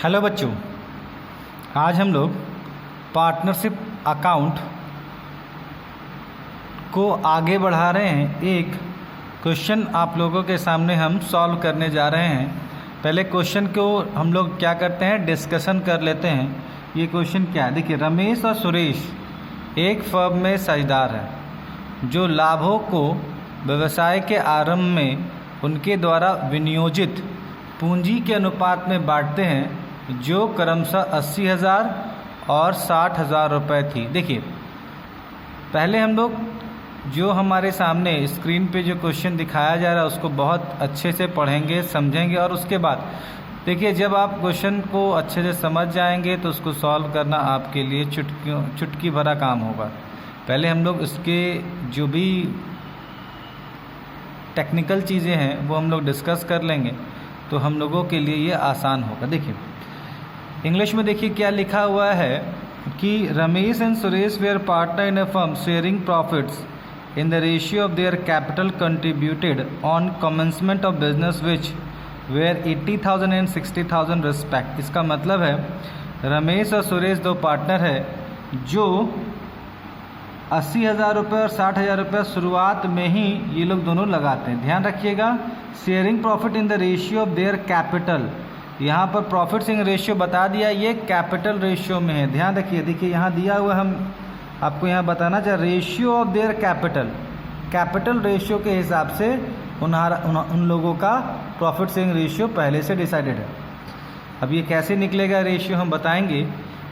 Hello बच्चों, आज हम लोग पार्टनरशिप अकाउंट को आगे बढ़ा रहे हैं। एक क्वेश्चन आप लोगों के सामने हम सॉल्व करने जा रहे हैं। पहले क्वेश्चन को हम लोग क्या करते हैं, डिस्कशन कर लेते हैं। ये क्वेश्चन क्या है, देखिए, रमेश और सुरेश एक फर्म में साझेदार हैं जो लाभों को व्यवसाय के आरंभ में उनके द्वारा विनियोजित पूंजी के अनुपात में बांटते हैं, जो क्रमशः 80,000 और 60,000 रुपये थी। देखिए, पहले हम लोग जो हमारे सामने स्क्रीन पे जो क्वेश्चन दिखाया जा रहा है उसको बहुत अच्छे से पढ़ेंगे, समझेंगे, और उसके बाद देखिए, जब आप क्वेश्चन को अच्छे से समझ जाएंगे तो उसको सॉल्व करना आपके लिए चुटकी भरा काम होगा। पहले हम लोग इसके जो भी टेक्निकल चीज़ें हैं वो हम लोग डिस्कस कर लेंगे, तो हम लोगों के लिए ये आसान होगा। देखिए, इंग्लिश में देखिए क्या लिखा हुआ है कि Ramesh and Suresh were partner in a firm sharing profits in the ratio of their capital contributed on commencement of business which were 80,000 and 60,000 respect. इसका मतलब है रमेश और सुरेश दो पार्टनर है जो 80,000 रुपये और 60,000 रुपये शुरुआत में ही ये लोग दोनों लगाते हैं। ध्यान रखिएगा, sharing profit in the ratio of their capital, यहाँ पर प्रॉफिट शेयरिंग रेशियो बता दिया, ये कैपिटल रेशियो में है। ध्यान रखिए, देखिए यहाँ दिया हुआ, हम आपको यहाँ बताना चाह, ratio of their capital ratio के हिसाब से उन लोगों का प्रॉफिट शेयरिंग रेशियो पहले से डिसाइडेड है। अब ये कैसे निकलेगा रेशियो हम बताएंगे।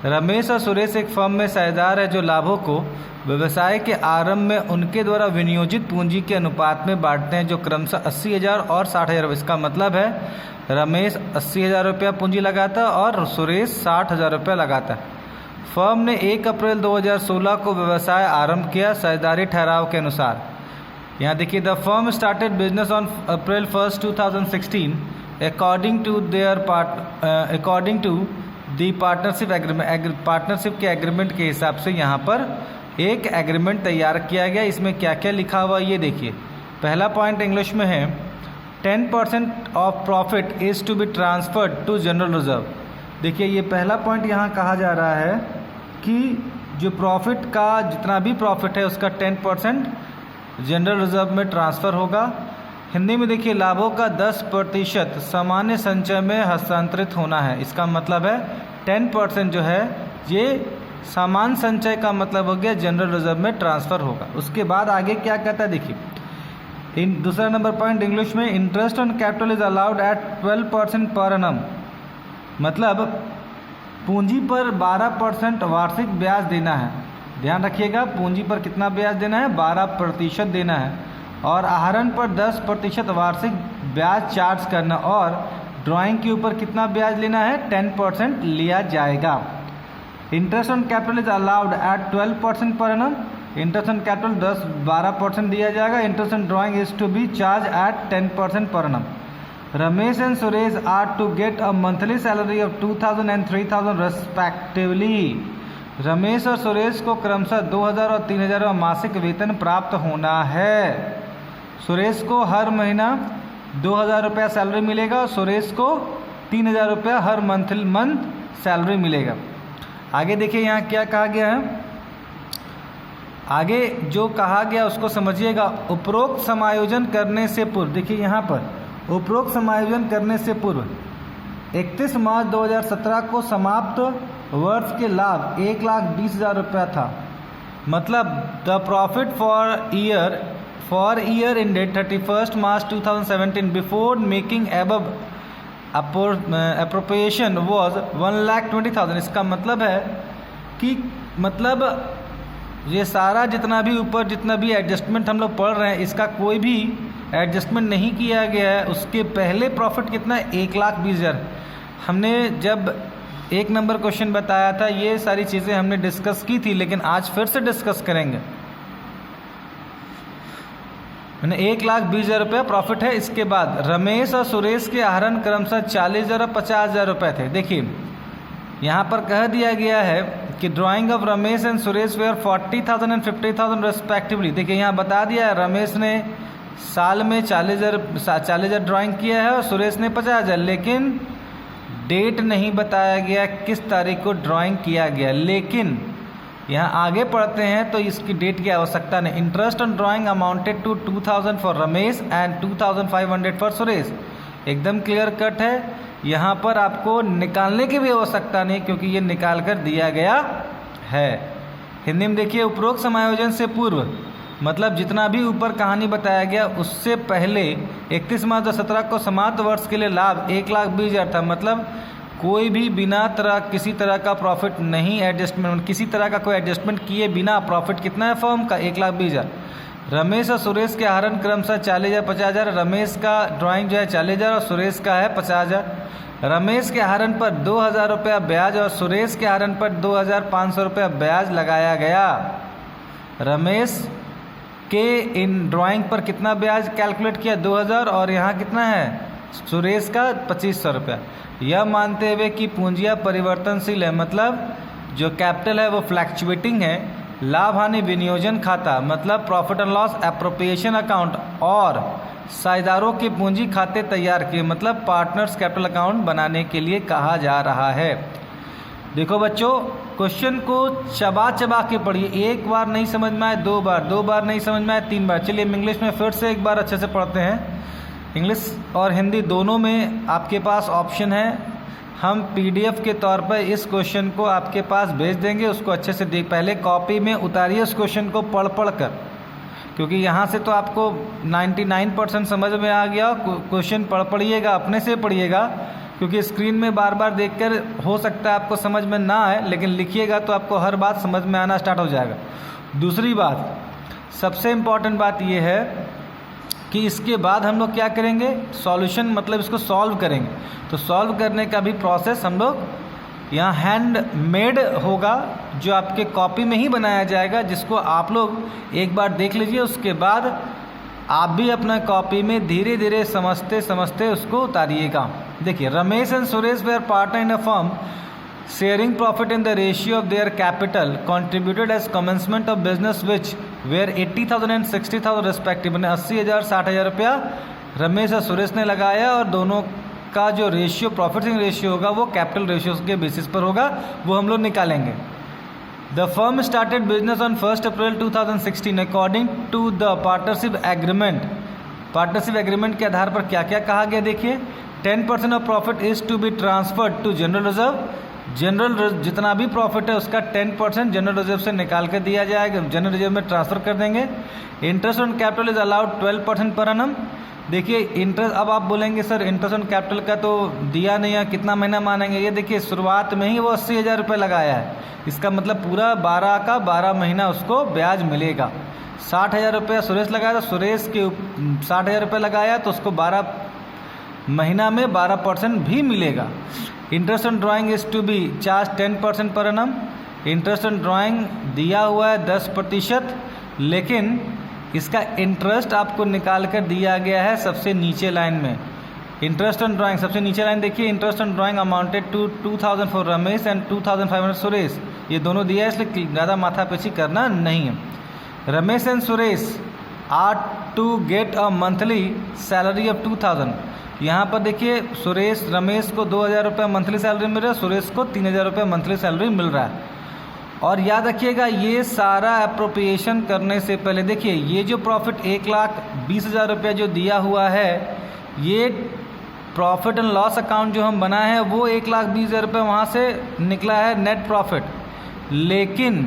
रमेश और सुरेश एक फर्म में साझेदार है जो लाभों को व्यवसाय के आरंभ में उनके द्वारा विनियोजित पूंजी के अनुपात में बांटते हैं, जो क्रमशः 80,000 और 60,000। इसका मतलब है रमेश 80,000 रुपया पूंजी लगाता और सुरेश 60,000 रुपया लगाता है। फर्म ने 1 अप्रैल 2016 को व्यवसाय आरंभ किया साझेदारी ठहराव के अनुसार। यहाँ देखिए, the firm started business on April 1, 2016 according to the partnership agreement. Partnership के एग्रीमेंट के हिसाब से यहाँ पर एक एग्रीमेंट तैयार किया गया। इसमें क्या क्या लिखा हुआ ये देखिए। पहला पॉइंट इंग्लिश में है, 10% of profit is to be transferred to general reserve. देखिए, ये पहला पॉइंट यहाँ कहा जा रहा है कि जो प्रॉफिट का जितना भी प्रॉफिट है उसका 10% जनरल रिजर्व में ट्रांसफ़र होगा। हिंदी में देखिए, लाभों का 10% सामान्य संचय में हस्तांतरित होना है। इसका मतलब है 10% जो है ये सामान्य संचय का मतलब हो गया जनरल रिजर्व में ट्रांसफ़र होगा। उसके बाद आगे क्या कहता है देखिए, दूसरा नंबर पॉइंट इंग्लिश में, interest on capital is allowed at 12% per annum. मतलब पूंजी पर 12% वार्षिक ब्याज देना है। ध्यान रखिएगा, पूंजी पर कितना ब्याज देना है, 12% देना है, और आहरण पर 10% वार्षिक ब्याज चार्ज करना, और ड्राइंग के ऊपर कितना ब्याज लेना है, 10% लिया जाएगा। Interest on capital is allowed at 12% per annum. Interest on capital 12% दिया जाएगा। Interest on drawing is to be charge at 10% per annum. Ramesh and Suresh are to get a monthly salary of 2,000 and 3,000 respectively. Ramesh और सुरेश को क्रमशः 2,000 और 3,000 मासिक वेतन प्राप्त होना है। सुरेश को हर महीना 2,000 रुपया सैलरी मिलेगा और सुरेश को 3,000 रुपया हर मंथ सैलरी मिलेगा। आगे देखिए यहाँ क्या कहा गया है, आगे जो कहा गया उसको समझिएगा। उपरोक्त समायोजन करने से पूर्व, देखिए यहाँ पर उपरोक्त समायोजन करने से पूर्व 31 मार्च 2017 को समाप्त वर्ष के लाभ 1,20,000 रुपया था। मतलब the profit for year ended 31 March 2017 before making above appropriation was 1,20,000। इसका मतलब है कि ये सारा जितना भी ऊपर जितना भी एडजस्टमेंट हम लोग पढ़ रहे हैं, इसका कोई भी एडजस्टमेंट नहीं किया गया है। उसके पहले प्रॉफिट कितना है, 1,20,000। हमने जब 1 नंबर क्वेश्चन बताया था, ये सारी चीज़ें हमने डिस्कस की थी, लेकिन आज फिर से डिस्कस करेंगे। मैंने 1,20,000 रुपया प्रॉफिट है। इसके बाद रमेश और सुरेश के आहरण क्रमशः 40,000 और 50,000 रुपये थे। देखिए, यहाँ पर कह दिया गया है कि drawing of Ramesh and Suresh were 40,000 and 50,000 respectively. देखिए, यहाँ बता दिया है रमेश ने साल में 40,000 ड्राइंग किया है और सुरेश ने 50,000, लेकिन डेट नहीं बताया गया किस तारीख को ड्राइंग किया गया, लेकिन यहाँ आगे पढ़ते हैं तो इसकी डेट की आवश्यकता नहीं। Interest on drawing amounted to 2000 for Ramesh and 2500 for Suresh. एकदम क्लियर कट है, यहाँ पर आपको निकालने की भी आवश्यकता नहीं क्योंकि ये निकाल कर दिया गया है। हिंदी में देखिए, उपरोक्त समायोजन से पूर्व मतलब जितना भी ऊपर कहानी बताया गया उससे पहले 31 मार्च 2017 को समाप्त वर्ष के लिए लाभ 1,20,000 था। मतलब कोई भी बिना किसी तरह का प्रॉफिट नहीं, एडजस्टमेंट किसी तरह का कोई एडजस्टमेंट किए बिना प्रॉफिट कितना है फर्म का 1,20,000। रमेश और सुरेश के आहरण क्रमशः 40,000 50,000। रमेश का ड्राइंग जो है 40,000 और सुरेश का है 50,000। रमेश के आहरण पर 2,000 रुपया ब्याज और सुरेश के आहरण पर 2,500 रुपया ब्याज लगाया गया। रमेश के इन ड्राइंग पर कितना ब्याज कैलकुलेट किया 2,000 और यहाँ कितना है सुरेश का 2,500 रुपया। यह मानते हुए कि पूंजियाँ परिवर्तनशील है, मतलब जो कैपिटल है वो फ्लैक्चुएटिंग है। लाभ हानि विनियोजन खाता मतलब profit and loss appropriation account और साझेदारों के पूंजी खाते तैयार किए, मतलब पार्टनर्स कैपिटल अकाउंट बनाने के लिए कहा जा रहा है। देखो बच्चों, क्वेश्चन को चबा चबा के पढ़िए। एक बार नहीं समझ में आए दो बार नहीं समझ में आए 3 बार। चलिए हम इंग्लिश में फिर से एक बार अच्छे से पढ़ते हैं। इंग्लिश और हिंदी दोनों में आपके पास ऑप्शन है। हम पीडीएफ के तौर पर इस क्वेश्चन को आपके पास भेज देंगे, उसको अच्छे से देख, पहले कॉपी में उतारिए उस क्वेश्चन को पढ़ कर, क्योंकि यहाँ से तो आपको 99% समझ में आ गया। क्वेश्चन पढ़िएगा, अपने से पढ़िएगा, क्योंकि स्क्रीन में बार बार देखकर हो सकता है आपको समझ में ना आए, लेकिन लिखिएगा तो आपको हर बात समझ में आना स्टार्ट हो जाएगा। दूसरी बात, सबसे इम्पॉर्टेंट बात यह है कि इसके बाद हम लोग क्या करेंगे, सॉल्यूशन मतलब इसको सॉल्व करेंगे। तो सॉल्व करने का भी प्रोसेस हम लोग यहाँ हैंडमेड होगा, जो आपके कॉपी में ही बनाया जाएगा, जिसको आप लोग एक बार देख लीजिए। उसके बाद आप भी अपना कॉपी में धीरे धीरे समझते समझते उसको उतारिएगा। देखिए, Ramesh and Suresh were partner in a firm sharing profit in the ratio of their capital contributed as commencement of business which were 80,000 and 60,000 respective. 80,000 60,000 रुपया रमेश और सुरेश ने लगाया और दोनों का जो रेशियो प्रॉफिट रेशियो होगा वो कैपिटल रेशियो के बेसिस पर होगा, वो हम लोग निकालेंगे। The firm started business on 1 April 2016 according to the partnership agreement. Partnership agreement के आधार पर क्या क्या कहा गया, देखिए 10% of profit is to be transferred to general reserve. General जितना भी प्रॉफिट है उसका 10% जनरल रिजर्व से निकाल कर दिया जाएगा, जनरल रिजर्व में ट्रांसफर कर देंगे। Interest on capital is allowed 12% per annum. देखिए इंटरेस्ट, अब आप बोलेंगे सर इंटरेस्ट ऑन कैपिटल का तो दिया नहीं है, कितना महीना मानेंगे। ये देखिए शुरुआत में ही वो 80,000 रुपये लगाया है, इसका मतलब पूरा 12 का 12 महीना उसको ब्याज मिलेगा। 60,000 रुपया सुरेश लगाया, तो सुरेश के 60,000 रुपये लगाया तो उसको 12 महीना में 12% भी मिलेगा। Interest on drawing is to be charge 10% per annum. Interest on drawing दिया हुआ है 10%, लेकिन इसका इंटरेस्ट आपको निकाल कर दिया गया है सबसे नीचे लाइन में। इंटरेस्ट ऑन ड्राइंग सबसे नीचे लाइन देखिए, interest on drawing amounted to 2,000 for Ramesh and 2,500 Suresh. ये दोनों दिया है, इसलिए ज़्यादा माथापेची करना नहीं है। Ramesh and Suresh are to get a monthly salary of 2,000। यहाँ पर देखिए सुरेश रमेश को 2,000 रुपये मंथली सैलरी मिल रहा है, सुरेश को 3,000 रुपये मंथली सैलरी मिल रहा है। और याद रखिएगा ये सारा अप्रोप्रिएशन करने से पहले देखिए ये जो प्रॉफिट 1,20,000 रुपया जो दिया हुआ है, ये प्रॉफिट एंड लॉस अकाउंट जो हम बनाए हैं वो 1,20,000 रुपये वहाँ से निकला है नेट प्रॉफिट। लेकिन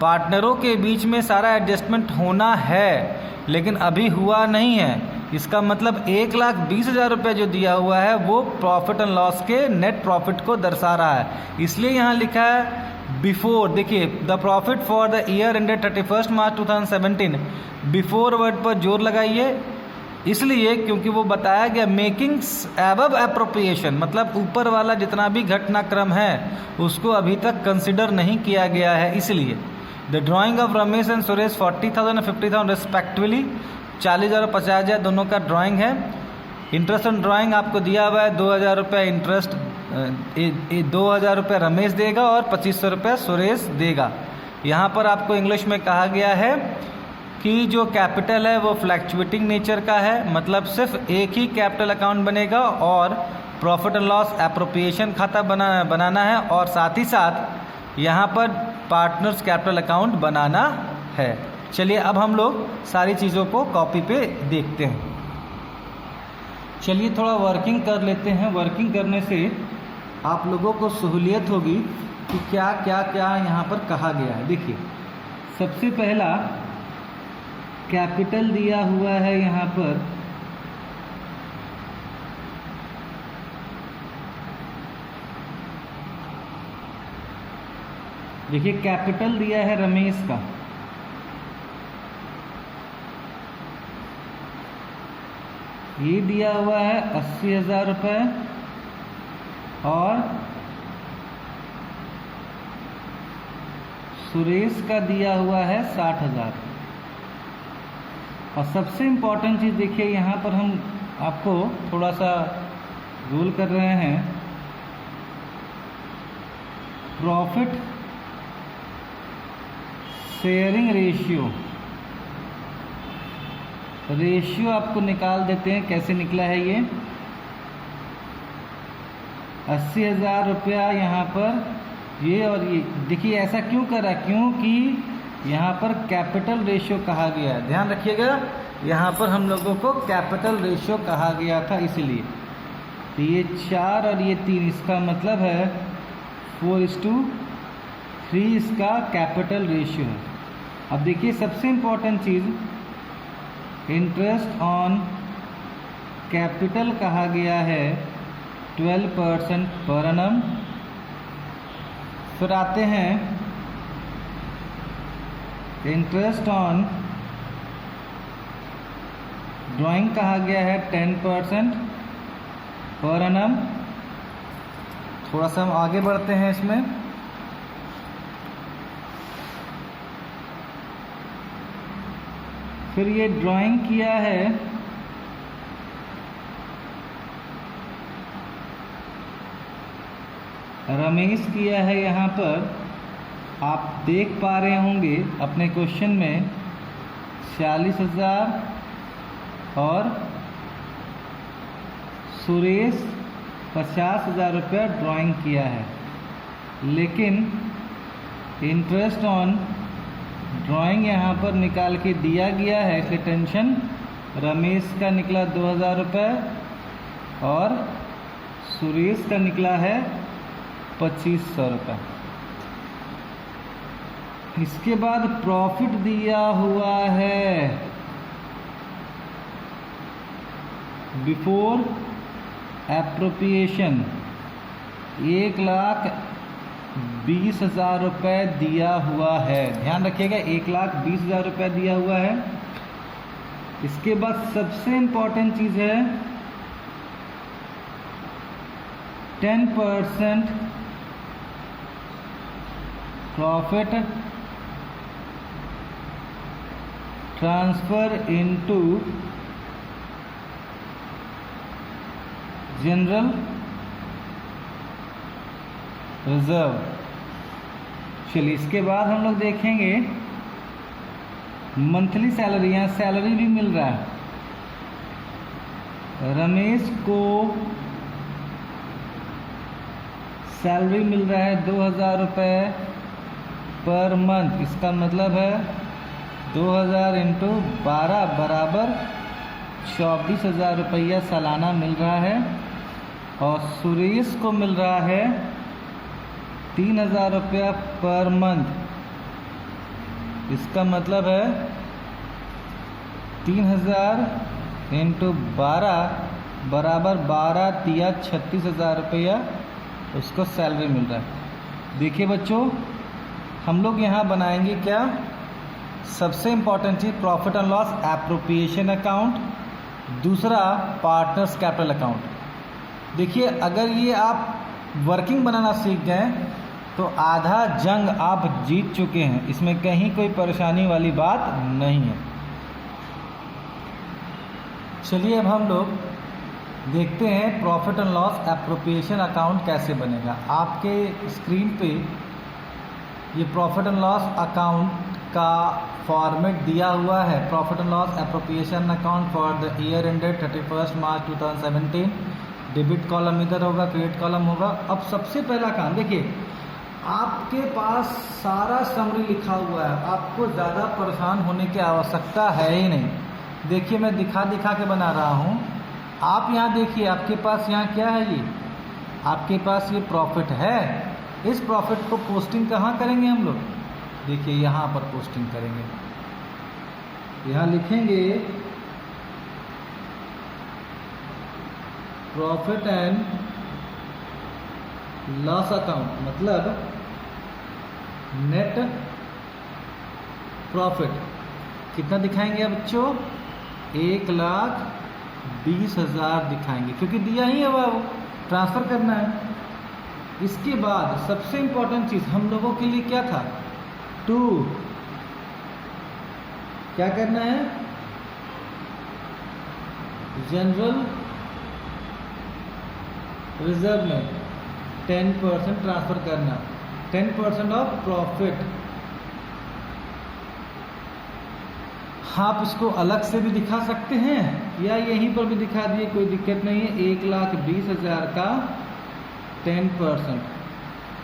पार्टनरों के बीच में सारा एडजस्टमेंट होना है, लेकिन अभी हुआ नहीं है। इसका मतलब 1,20,000 रुपये जो दिया हुआ है वो प्रॉफिट एंड लॉस के नेट प्रॉफिट को दर्शा रहा है, इसलिए यहाँ लिखा है बिफोर। देखिए the profit for the year ended 31 March 2017, before word पर जोर लगाइए, इसलिए क्योंकि वो बताया गया मेकिंग्स एबव एप्रोप्रिएशन, मतलब ऊपर वाला जितना भी घटनाक्रम है उसको अभी तक कंसिडर नहीं किया गया है। इसलिए the drawing of Ramesh and Suresh 40,000 और 50,000 रिस्पेक्टिवली, 40,000 और 50,000 दोनों का ड्राइंग है। इंटरेस्ट ऑन ड्राइंग आपको दिया हुआ है 2,000 रुपये इंटरेस्ट, 2,000 रुपये रमेश देगा और 2,500 रुपये सुरेश देगा। यहाँ पर आपको इंग्लिश में कहा गया है कि जो कैपिटल है वो फ्लैक्चुएटिंग नेचर का है, मतलब सिर्फ एक ही कैपिटल अकाउंट बनेगा और प्रॉफिट एंड लॉस एप्रोप्रिएशन खाता बनाना है और साथ ही साथ यहाँ पर पार्टनर्स कैपिटल अकाउंट बनाना है। चलिए अब हम लोग सारी चीज़ों को कॉपी पे देखते हैं। चलिए थोड़ा वर्किंग कर लेते हैं। वर्किंग करने से आप लोगों को सहूलियत होगी कि क्या क्या क्या यहाँ पर कहा गया है। देखिए सबसे पहला कैपिटल दिया हुआ है यहाँ पर, देखिए कैपिटल दिया है रमेश का, ये दिया हुआ है 80,000 रुपये और सुरेश का दिया हुआ है 60,000। और सबसे इम्पोर्टेंट चीज़ देखिए यहाँ पर हम आपको थोड़ा सा रूल कर रहे हैं, प्रॉफिट शेयरिंग रेशियो आपको निकाल देते हैं। कैसे निकला है ये 80,000 रुपया यहाँ पर ये, और ये देखिए ऐसा क्यों करा, क्योंकि यहाँ पर कैपिटल रेशियो कहा गया है। ध्यान रखिएगा यहाँ पर हम लोगों को कैपिटल रेशियो कहा गया था, इसलिए तो ये 4 और ये 3, इसका मतलब है 4:3 इसका कैपिटल रेशियो है। अब देखिए सबसे important cheese, interest on capital कहा गया है 12% पर एनम। फिर आते हैं इंटरेस्ट ऑन ड्राइंग कहा गया है 10% पर एनम। थोड़ा सा हम आगे बढ़ते हैं इसमें, फिर ये ड्राइंग किया है रमेश किया है। यहाँ पर आप देख पा रहे होंगे अपने क्वेश्चन में 46,000 और सुरेश 50,000 रुपया ड्राइंग किया है, लेकिन इंटरेस्ट ऑन ड्राइंग यहाँ पर निकाल के दिया गया है, इसलिए टेंशन। रमेश का निकला 2,000 रुपये और सुरेश का निकला है 2,500 रुपये। इसके बाद प्रॉफिट दिया हुआ है बिफोर एप्रोप्रिएशन 1,20,000 रुपये दिया हुआ है। ध्यान रखिएगा 1,20,000 रुपये दिया हुआ है। इसके बाद सबसे इम्पोर्टेंट चीज़ है 10% profit transfer into general reserve. चलिए इसके बाद हम लोग देखेंगे मंथली सैलरी, यहाँ सैलरी भी मिल रहा है। रमेश को सैलरी मिल रहा है 2,000 रुपये पर मंथ, इसका मतलब है 2,000 × 12 बराबर 24,000 रुपया सालाना मिल रहा है। और सुरेश को मिल रहा है 3,000 रुपया पर मंथ, इसका मतलब है 3,000 × 12 बराबर 12×3 36,000 रुपया उसको सैलरी मिल रहा है। देखिए बच्चों हम लोग यहाँ बनाएंगे क्या, सबसे important cheese profit and loss appropriation account, दूसरा पार्टनर्स कैपिटल अकाउंट। देखिए अगर ये आप वर्किंग बनाना सीख गए तो आधा जंग आप जीत चुके हैं, इसमें कहीं कोई परेशानी वाली बात नहीं है। चलिए अब हम लोग देखते हैं profit and loss appropriation account कैसे बनेगा। आपके स्क्रीन पे ये प्रॉफिट एंड लॉस अकाउंट का फॉर्मेट दिया हुआ है। Profit and loss appropriation account for the year ended 31 March 2017 debit column इधर होगा, क्रेडिट कॉलम होगा। अब सबसे पहला काम देखिए, आपके पास सारा समरी लिखा हुआ है, आपको ज़्यादा परेशान होने की आवश्यकता है ही नहीं। देखिए मैं दिखा के बना रहा हूँ। आप यहाँ देखिए, आपके पास यहाँ क्या है, ये आपके पास ये प्रॉफिट है। इस प्रॉफिट को पोस्टिंग कहाँ करेंगे हम लोग, देखिए यहाँ पर पोस्टिंग करेंगे। यहाँ लिखेंगे प्रॉफिट एंड लॉस अकाउंट, मतलब नेट प्रॉफिट कितना दिखाएंगे अब बच्चों, 1,20,000 दिखाएंगे, क्योंकि दिया ही है वो ट्रांसफ़र करना है। इसके बाद सबसे इम्पोर्टेंट चीज़ हम लोगों के लिए क्या था, टू क्या करना है, जनरल रिजर्व में 10% ट्रांसफ़र करना, 10% ऑफ प्रॉफिट। आप इसको अलग से भी दिखा सकते हैं या यहीं पर भी दिखा दिए, कोई दिक्कत नहीं है। 1,20,000 का 10%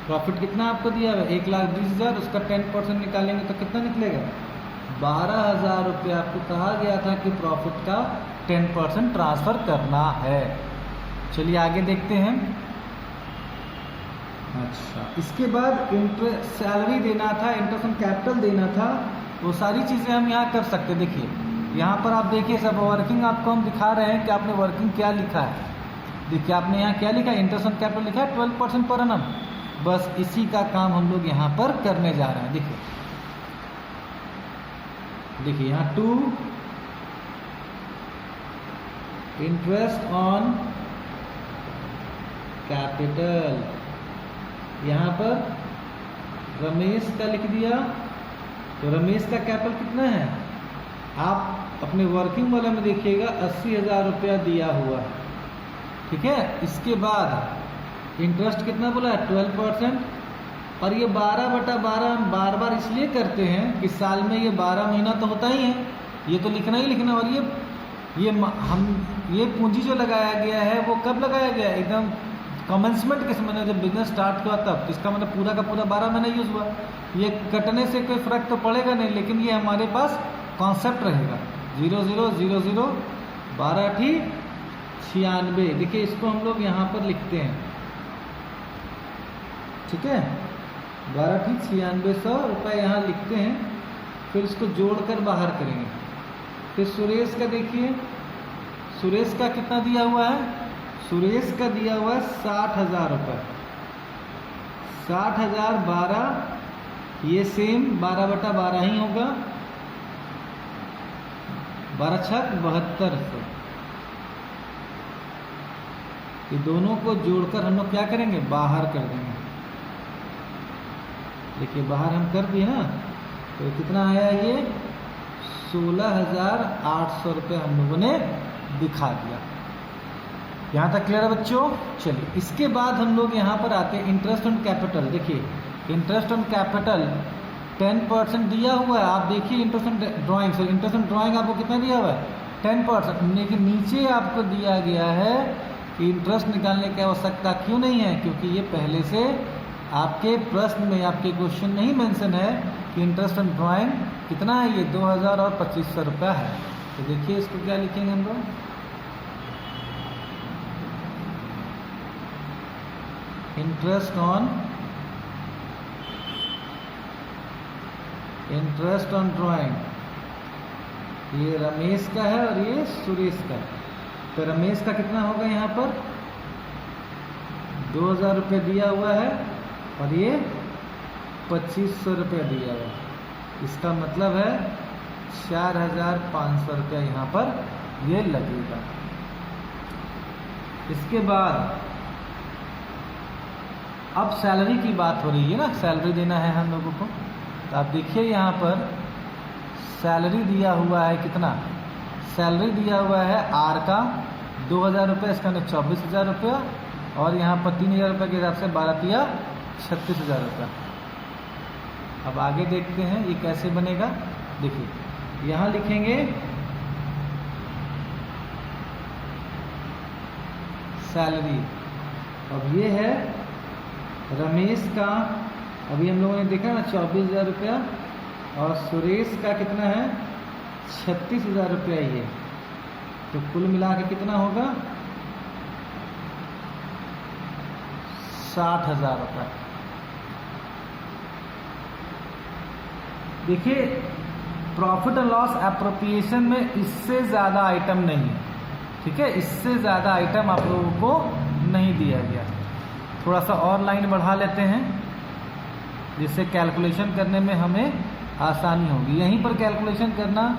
प्रॉफिट कितना आपको दिया है, 1,20,000, उसका 10% निकालेंगे तो कितना निकलेगा, 12,000 रुपये। आपको कहा गया था कि प्रॉफिट का 10% ट्रांसफ़र करना है। चलिए आगे देखते हैं। अच्छा, इसके बाद इंटरेस्ट सैलरी देना था, इंटरेस्ट ऑन कैपिटल देना था, वो सारी चीज़ें हम यहाँ कर सकते। देखिए यहाँ पर आप देखिए, सब वर्किंग आपको हम दिखा रहे हैं कि आपने वर्किंग क्या लिखा है। देखिए आपने यहाँ क्या लिखा है, इंटरेस्ट ऑन कैपिटल लिखा है 12% पर एनम। बस इसी का काम हम लोग यहाँ पर करने जा रहे हैं। देखिए यहाँ टू इंटरेस्ट ऑन कैपिटल, यहाँ पर रमेश का लिख दिया, तो रमेश का कैपिटल कितना है, आप अपने वर्किंग वाले में देखिएगा 80,000 रुपया दिया हुआ है, ठीक है। इसके बाद इंटरेस्ट कितना बोला है, 12%, और ये 12/12 हम बार बार इसलिए करते हैं कि साल में ये 12 महीना तो होता ही है, ये तो लिखना ही लिखना। और ये पूंजी जो लगाया गया है वो कब लगाया गया है, एकदम कमेंसमेंट के समय जब बिजनेस स्टार्ट हुआ तब। इसका मतलब पूरा का पूरा 12 महीना यूज़ हुआ। ये कटने से कोई फ़र्क तो पड़ेगा नहीं, लेकिन ये हमारे पास कॉन्सेप्ट रहेगा। 0000 12×96। देखिए इसको हम लोग यहाँ पर लिखते हैं, ठीक है, 12×96 रुपये यहाँ लिखते हैं। फिर इसको जोड़कर बाहर करेंगे। फिर सुरेश का देखिए, सुरेश का कितना दिया हुआ है, सुरेश का दिया हुआ है 60,000 रुपये। 60,000 12, ये सेम 12/12 ही होगा, 12×6 = 7200। ये दोनों को जोड़कर हम लोग क्या करेंगे, बाहर कर देंगे। देखिए बाहर हम कर दिए ना, तो कितना आया, ये 16,800 रुपये हम लोगों ने दिखा दिया। यहाँ तक क्लियर है बच्चों। चलिए इसके बाद हम लोग यहाँ पर आते हैं इंटरेस्ट ऑन कैपिटल। देखिए इंटरेस्ट ऑन कैपिटल 10% दिया हुआ है। आप देखिए interest on drawing, so interest on drawing आपको कितना दिया हुआ है, 10%। लेकिन नीचे आपको दिया गया है कि इंटरेस्ट निकालने की आवश्यकता क्यों नहीं है, क्योंकि ये पहले से आपके प्रश्न में, आपके क्वेश्चन में ही मेंशन है कि इंटरेस्ट ऑन ड्राइंग कितना है, ये 2,000 और 2,500 रुपया है। तो देखिए इसको क्या लिखेंगे हम लोग, इंटरेस्ट ऑन ड्राइंग। ये रमेश का है और ये सुरेश का है। तो रमेश का कितना होगा, यहाँ पर 2,000 रुपये दिया हुआ है और ये 2,500 रुपये दिया हुआ है। इसका मतलब है 4,500 रुपया यहाँ पर ये लगेगा। इसके बाद अब सैलरी की बात हो रही है ना, सैलरी देना है हम लोगों को। तो आप देखिए यहाँ पर सैलरी दिया हुआ है, कितना सैलरी दिया हुआ है, आर का 2,000 रुपये, इसका अंदर 24,000 रुपया, और यहाँ पर 3,000 रुपये के हिसाब से 12×3 = 36,000 रुपया। अब आगे देखते हैं ये कैसे बनेगा। देखिए यहाँ लिखेंगे सैलरी। अब ये है रमेश का, अभी हम लोगों ने देखा ना 24,000 रुपया, और सुरेश का कितना है 36,000 रुपया ये। तो कुल मिला के कितना होगा 60,000 रुपये। देखिए प्रॉफिट एंड लॉस एप्रोप्रिएशन में इससे ज़्यादा आइटम नहीं है, ठीक है, इससे ज़्यादा आइटम आप लोगों को नहीं दिया गया। थोड़ा सा और लाइन बढ़ा लेते हैं जिससे कैलकुलेशन करने में हमें आसानी होगी। यहीं पर कैलकुलेशन करना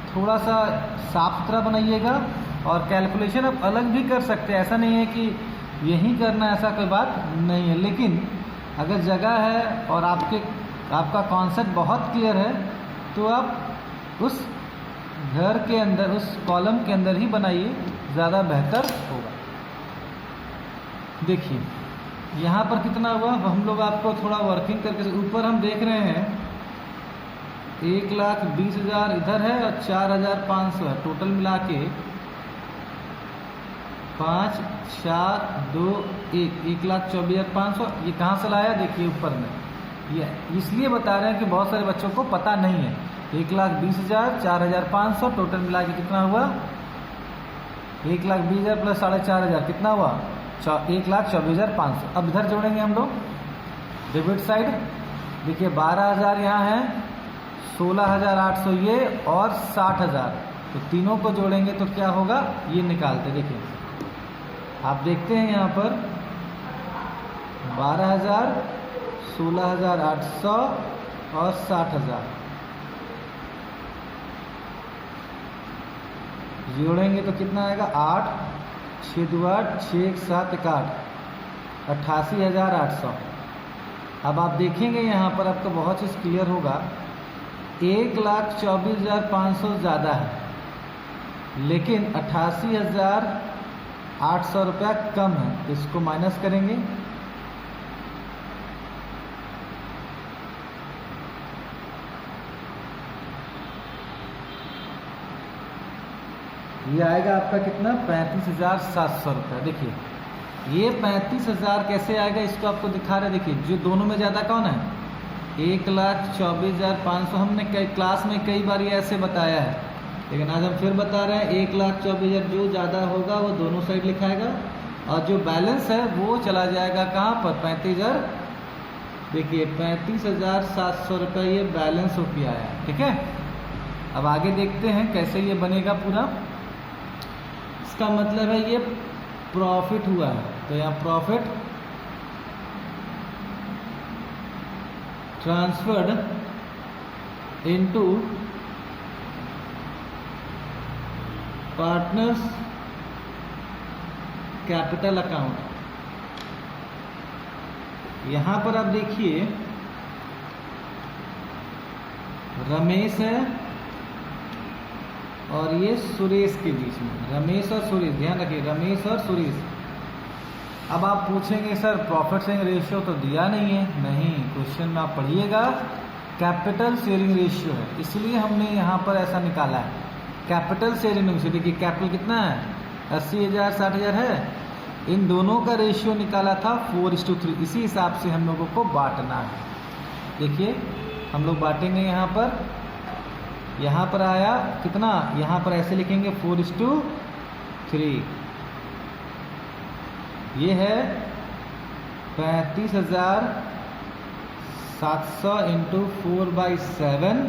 थोड़ा सा साफ सुथरा बनाइएगा, और कैलकुलेशन आप अलग भी कर सकते हैं, ऐसा नहीं है कि यहीं करना, ऐसा कोई बात नहीं है। लेकिन अगर जगह है और आपका कॉन्सेप्ट बहुत क्लियर है तो आप उस घर के अंदर, उस कॉलम के अंदर ही बनाइए, ज़्यादा बेहतर होगा। देखिए यहाँ पर कितना हुआ, हम लोग आपको थोड़ा वर्किंग करके, ऊपर हम देख रहे हैं 1,20,000 इधर है और 4,500 है, टोटल मिला के 5, 4, 2, 1, 1,24,500। ये कहाँ से लाया देखिए ऊपर में, ये इसलिए बता रहे हैं कि बहुत सारे बच्चों को पता नहीं है। 1,20,000, 4,500, टोटल मिला के कितना हुआ 1,20,000 प्लस 4,500 कितना हुआ 1,24,500। अब इधर जोड़ेंगे हम लोग डेबिट साइड। देखिए 12,000 यहाँ है, 16,800 ये और 60,000, तो तीनों को जोड़ेंगे तो क्या होगा ये निकालते। देखिए आप देखते हैं यहाँ पर 12,000, 16,800 और 60,000 जोड़ेंगे तो कितना आएगा 8, 6 2 8, 6 1 7 1 8, 88,800। अब आप देखेंगे यहाँ पर आपको बहुत चीज़ क्लियर होगा, 1,24,500 ज़्यादा है लेकिन 88,800 रुपया कम है, तो इसको माइनस करेंगे। ये आएगा आपका कितना 35,700 रुपया। देखिए ये 35,000 कैसे आएगा इसको आपको दिखा रहे। देखिए जो दोनों में ज़्यादा कौन है 1,24,500। हमने कई क्लास में कई बार ये ऐसे बताया है, लेकिन आज हम फिर बता रहे हैं 1,24,000 जो ज़्यादा होगा वो दोनों साइड लिखाएगा, और जो बैलेंस है वो चला जाएगा कहाँ पर 35,000। देखिए 35,700 रुपये ये बैलेंस हो के आया, ठीक है। अब आगे देखते हैं कैसे ये बनेगा पूरा। इसका मतलब है ये प्रॉफिट हुआ है, तो यहाँ profit transferred into partners capital account. यहाँ पर आप देखिए रमेश है और ये सुरेश के बीच में, रमेश और सुरेश, ध्यान रखिए रमेश और सुरेश। अब आप पूछेंगे सर प्रॉफिट शेयरिंग रेशियो तो दिया नहीं है। नहीं, क्वेश्चन में आप पढ़िएगा कैपिटल शेयरिंग रेशियो है, इसलिए हमने यहाँ पर ऐसा निकाला है कैपिटल शेयरिंग रेशियो। देखिए कैपिटल कितना है 80,000 60,000 है, इन दोनों का रेशियो निकाला था 4:3। इसी हिसाब से हम लोगों को बांटना है। देखिए हम लोग बांटेंगे यहाँ पर आया कितना, यहाँ पर ऐसे लिखेंगे 4:3। ये है 35,700 इंटू 4/7,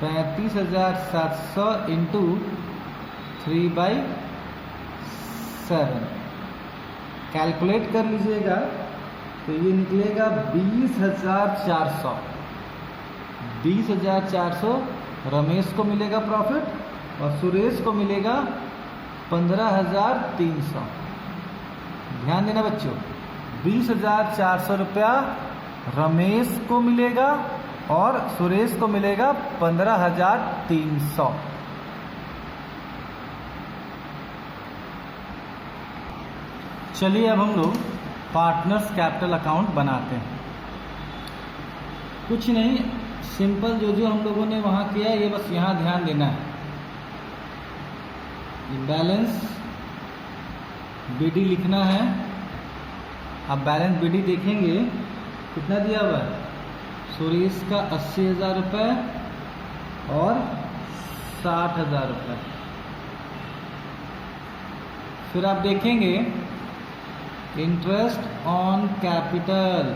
35,700 इंटू 3/7। कैलकुलेट कर लीजिएगा तो ये निकलेगा 20,400। 20,400 रमेश को मिलेगा प्रॉफिट और सुरेश को मिलेगा 15,300। ध्यान देना बच्चों, 20,400 रुपया रमेश को मिलेगा और सुरेश को मिलेगा 15,300। चलिए अब हम लोग पार्टनर्स कैपिटल अकाउंट बनाते हैं। कुछ नहीं, सिंपल जो हम लोगों ने वहाँ किया ये बस यहाँ ध्यान देना है। ये बैलेंस BD लिखना है। अब बैलेंस BD देखेंगे कितना दिया हुआ है, सुरेश का 80,000 रुपये और 60,000 रुपये। फिर आप देखेंगे इंटरेस्ट ऑन कैपिटल,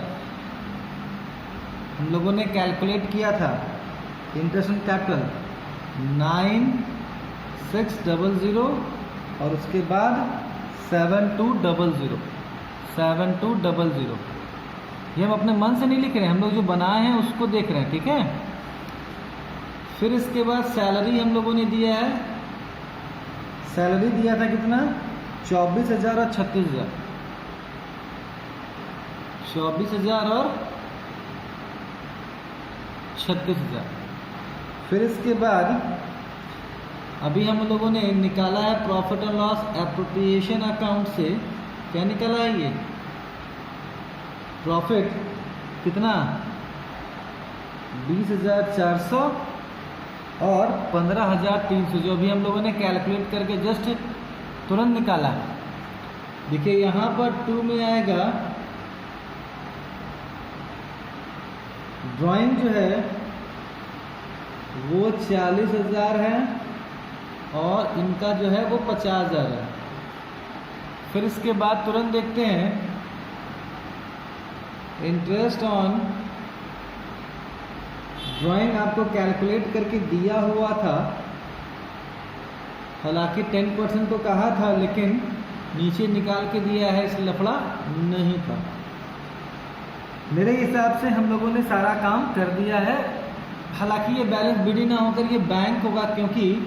हम लोगों ने कैलकुलेट किया था इंटरेस्ट ऑन कैपिटल 9600 और उसके बाद 7200। ये हम अपने मन से नहीं लिख रहे हैं, हम लोग जो बनाए हैं उसको देख रहे हैं, ठीक है। फिर इसके बाद सैलरी हम लोगों ने दिया है, सैलरी दिया था कितना 24,000 और 36,000, 24,000 और 36,000। फिर इसके बाद अभी हम लोगों ने निकाला है profit and loss appropriation account से, क्या निकाला है ये प्रॉफिट कितना 20,400 और 15,300, जो अभी हम लोगों ने कैलकुलेट करके जस्ट तुरंत निकाला है। देखिए यहाँ पर 2 में आएगा ड्राइंग जो है वो 40,000 है और इनका जो है वो 50,000 है। फिर इसके बाद तुरंत देखते हैं इंटरेस्ट ऑन ड्राइंग आपको कैलकुलेट करके दिया हुआ था, हालांकि 10% तो कहा था लेकिन नीचे निकाल के दिया है, इसलिए लफड़ा नहीं था। मेरे हिसाब से हम लोगों ने सारा काम कर दिया है। हालांकि ये बैलेंस BD ना होकर ये बैंक होगा, क्योंकि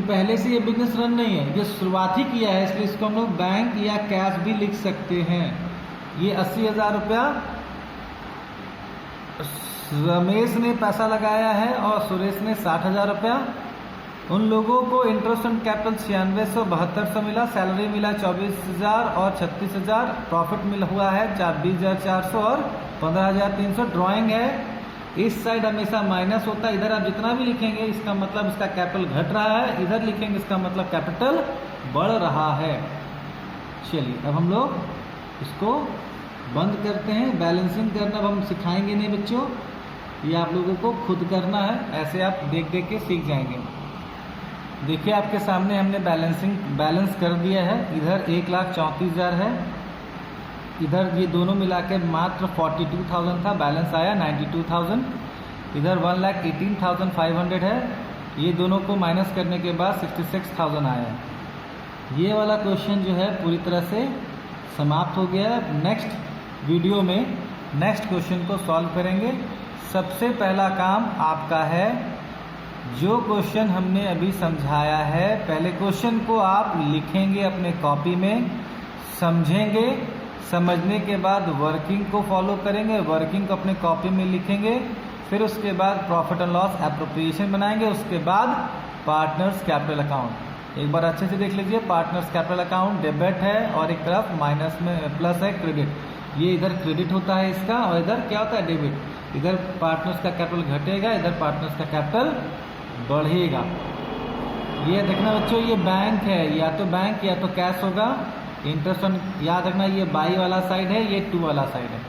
पहले से ये बिजनेस रन नहीं है, ये शुरुआत ही किया है, इसलिए इसको हम लोग बैंक या कैश भी लिख सकते हैं। ये 80,000 रुपया रमेश ने पैसा लगाया है और सुरेश ने 60,000 रुपया। उन लोगों को इंटरेस्ट ऑन कैपिटल 96,72 मिला, सैलरी मिला 24,000 और 36,000, प्रॉफिट मिला हुआ है 20,400 और 15,300। ड्राइंग है इस साइड हमेशा माइनस होता है, इधर आप जितना भी लिखेंगे इसका मतलब इसका कैपिटल घट रहा है, इधर लिखेंगे इसका मतलब कैपिटल बढ़ रहा है। चलिए अब हम लोग इसको बंद करते हैं। बैलेंसिंग करना अब हम सिखाएंगे नहीं बच्चों, ये आप लोगों को खुद करना है, ऐसे आप देख देख के सीख जाएंगे। देखिए आपके सामने हमने बैलेंस कर दिया है। इधर 1,34,000 है, इधर ये दोनों मिला के मात्र 42,000 था, बैलेंस आया 92,000। इधर 1,18,500 है, ये दोनों को माइनस करने के बाद 66,000 आया। ये वाला क्वेश्चन जो है पूरी तरह से समाप्त हो गया है। नेक्स्ट वीडियो में नेक्स्ट क्वेश्चन को सॉल्व करेंगे। सबसे पहला काम आपका है, जो क्वेश्चन हमने अभी समझाया है, पहले क्वेश्चन को आप लिखेंगे अपने कॉपी में, समझेंगे, समझने के बाद वर्किंग को फॉलो करेंगे, वर्किंग को अपने कॉपी में लिखेंगे, फिर उसके बाद प्रॉफिट एंड लॉस एप्रोप्रिएशन बनाएंगे, उसके बाद पार्टनर्स कैपिटल अकाउंट। एक बार अच्छे से देख लीजिए, पार्टनर्स कैपिटल अकाउंट डेबिट है और एक तरफ माइनस में प्लस है क्रेडिट। ये इधर क्रेडिट होता है इसका और इधर क्या होता है डेबिट। इधर पार्टनर्स का कैपिटल घटेगा, इधर पार्टनर्स का कैपिटल बढ़ेगा। ये देखना बच्चों, ये बैंक है, या तो बैंक या तो कैश होगा। इंटरेस्ट ऑन याद रखना, ये बाई वाला साइड है, ये 2 वाला साइड है।